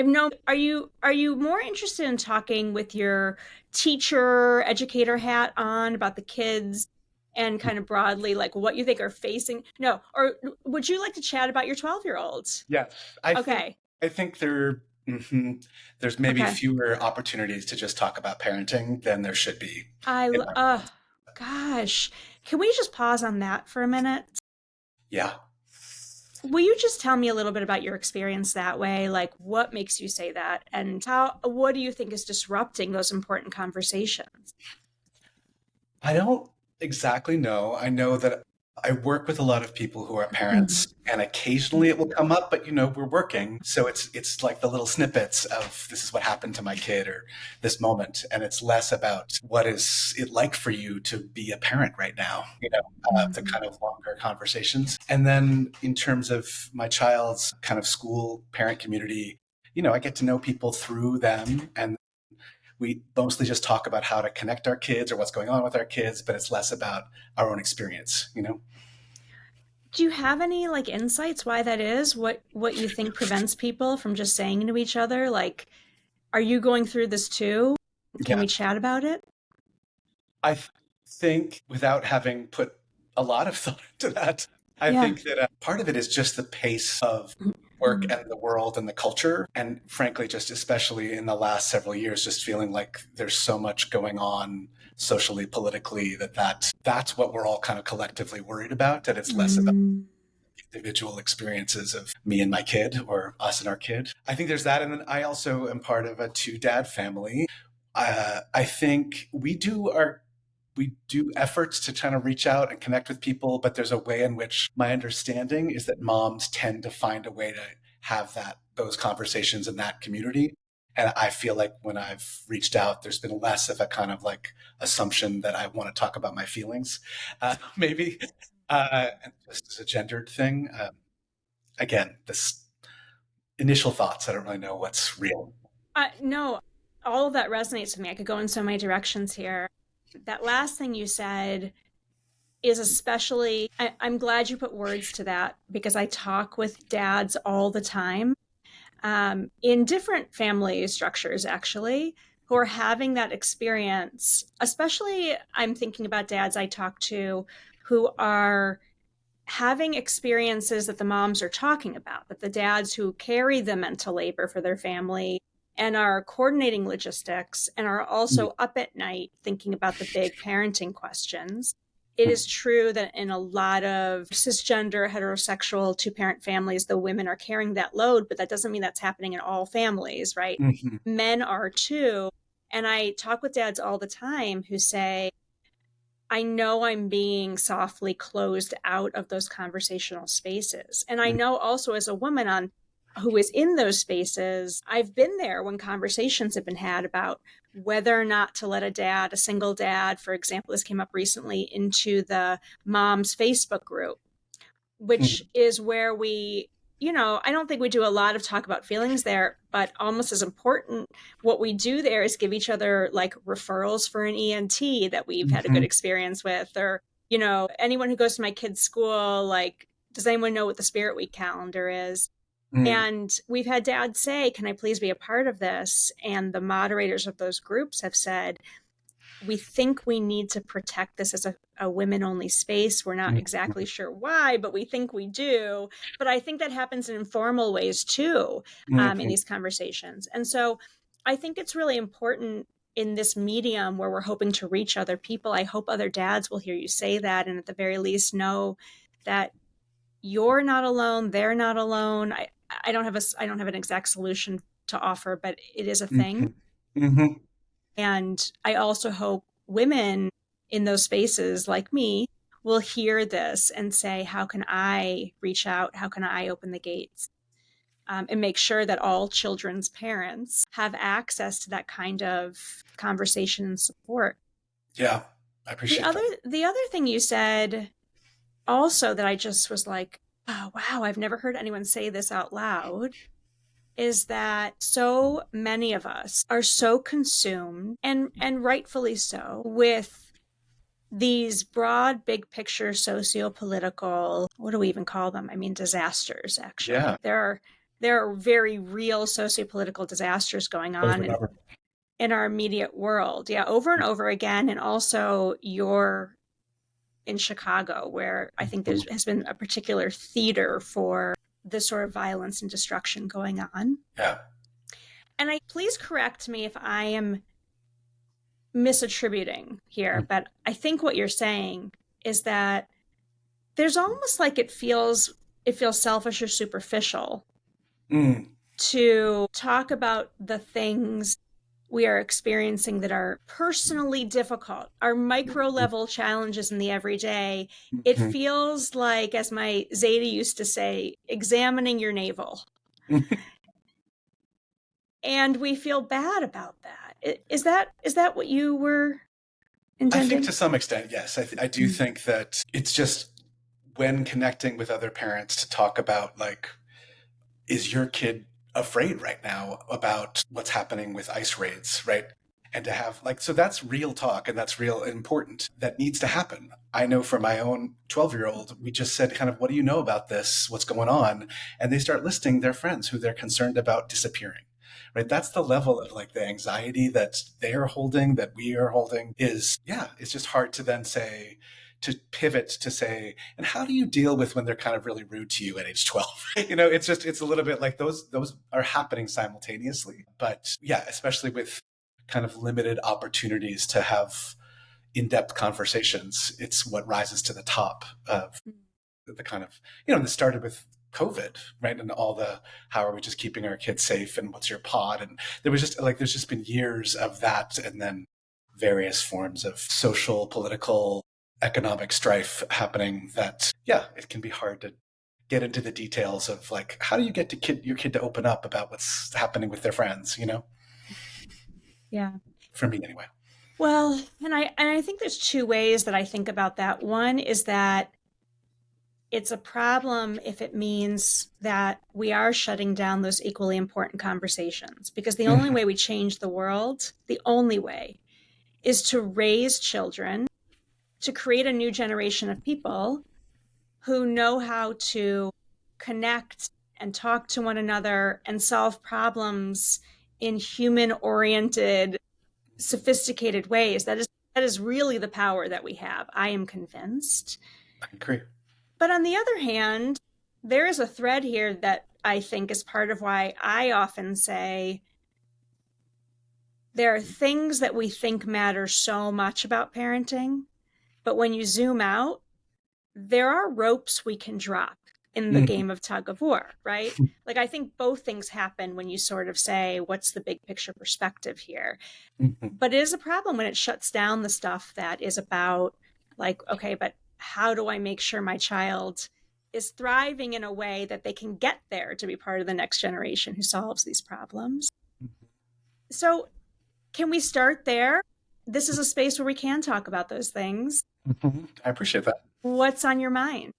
No, are you more interested in talking with your teacher, educator hat on about the kids and kind of broadly like what you think are facing? No, or would you like to chat about your 12-year-olds? Yes, I think Okay. I think there's maybe Okay. fewer opportunities to just talk about parenting than there should be I in my mind. gosh. Can we just pause on that for a minute? Yeah. Will you just tell me a little bit about your experience that way? Like what makes you say that and how what do you think is disrupting those important conversations? I don't exactly know. I know that I work with a lot of people who are Mhm. parents, and occasionally it will come up, but we're working, so it's like the little snippets of this is what happened to my kid or this moment, and it's less about what is it like for you to be a parent right now, the Mhm. kind of longer conversations. And then in terms of my child's kind of school parent community, I get to know people through them, and we mostly just talk about how to connect our kids or what's going on with our kids, but it's less about our own experience. Do you have any like insights why that is? What you think prevents people from just saying to each other like, "Are you going through this too? Can Yeah. we chat about it?" I think without having put a lot of thought into that, I Yeah. think that part of it is just the pace of work Mhm. and the world and the culture. And frankly, just especially in the last several years, just feeling like there's so much going on socially, politically, that's what we're all kind of collectively worried about, that it's less about Mm. individual experiences of me and my kid or us and our kid. I think there's that. And then I also am part of a two dad family. I think we do efforts to try to reach out and connect with people, but there's a way in which my understanding is that moms tend to find a way to have those conversations in that community. And I feel like when I've reached out, there's been less of a kind of like assumption that I want to talk about my feelings, maybe, and just as a gendered thing. Again, this initial thoughts, I don't really know what's real. No, all of that resonates with me. I could go in so many directions here. That last thing you said is especially, I'm glad you put words to that because I talk with dads all the time in different family structures, actually, who are having that experience. Especially, I'm thinking about dads I talk to who are having experiences that the moms are talking about, that the dads who carry the mental labor for their family and are coordinating logistics and are also up at night thinking about the big parenting questions. It is true that in a lot of cisgender, heterosexual two parent families, the women are carrying that load, but that doesn't mean that's happening in all families, right? Mhm. Men are too. And I talk with dads all the time who say, I know I'm being softly closed out of those conversational spaces. And I know also as a woman on who is in those spaces, I've been there when conversations have been had about whether or not to let a single dad, for example, this came up recently, into the mom's Facebook group, which Mhm. is where I don't think we do a lot of talk about feelings there, but almost as important, what we do there is give each other like referrals for an ENT that we've had a good Mhm. experience with, or, anyone who goes to my kid's school, like, does anyone know what the Spirit Week calendar is? Mhm. And we've had dads say, can I please be a part of this? And the moderators of those groups have said, we think we need to protect this as a women only space. We're not exactly Mhm. sure why, but we think we do. But I think that happens in informal ways too, in Mhm. these conversations. And so I think it's really important in this medium where we're hoping to reach other people. I hope other dads will hear you say that and at the very least know that you're not alone, they're not alone. I don't have an exact solution to offer, but it is a thing. Mhm. Mhm. And I also hope women in those spaces like me will hear this and say, how can I reach out? How can I open the gates? And make sure that all children's parents have access to that kind of conversation and support. Yeah, I The appreciate other that. the other thing you said also that I just was like, oh wow, I've never heard anyone say this out loud is that so many of us are so consumed and rightfully so with these broad big picture socio-political, what do we even call them? I mean disasters, actually Yeah. there are there are very real sociopolitical disasters going on Over and over. in our immediate world. Yeah, over and over again. And also, you're in Chicago, where I think Mhm. has been a particular theater for this sort of violence and destruction going on. Yeah. And please correct me if I am misattributing here, but I think what you're saying is that there's almost like it feels selfish or superficial Mm. to talk about the things we are experiencing that are personally difficult, our micro level challenges in the everyday. It Mhm. feels like, as my Zeta used to say, examining your navel. And we feel bad about that. Is that what you were I think intending? to some extent, yes. I do think that it's just when connecting with other parents to talk about, like, is your kid afraid right now about what's happening with ICE raids, right? And to have, like, so that's real talk and that's real important. That needs to happen. I know for my own 12-year-old, we just said, kind of, what do you know about this? What's going on? And they start listing their friends who they're concerned about disappearing. Right. That's the level of, like, the anxiety that they're holding, that we are holding is, yeah, it's just hard to then say, to pivot to say, and how do you deal with when they're kind of really rude to you at age 12? It's just, it's a little bit like those are happening simultaneously. But yeah, especially with kind of limited opportunities to have in-depth conversations, it's what rises to the top of the kind of, this started with COVID, right? And all the, how are we just keeping our kids safe, and what's your pod? And there was just, like, there's just been years of that, and then various forms of social, political, economic strife happening that, yeah, it can be hard to get into the details of, like, how do you get your kid to open up about what's happening with their friends. Yeah. For me anyway. Well, and I think there's two ways that I think about that. One is that it's a problem if it means that we are shutting down those equally important conversations, because the only Mm-hmm. way we change the world, the only way, is to raise children, to create a new generation of people who know how to connect and talk to one another and solve problems in human oriented, sophisticated ways. That is really the power that we have, I am convinced. I agree. But on the other hand, there is a thread here that I think is part of why I often say there are things that we think matter so much about parenting, but when you zoom out, there are ropes we can drop in the Mm-hmm. game of tug of war, right? Like, I think both things happen when you sort of say, what's the big picture perspective here? Mm-hmm. But it is a problem when it shuts down the stuff that is about, like, okay, but how do I make sure my child is thriving in a way that they can get there to be part of the next generation who solves these problems? So, can we start there? This is a space where we can talk about those things. Mm-hmm. I appreciate that. What's on your mind?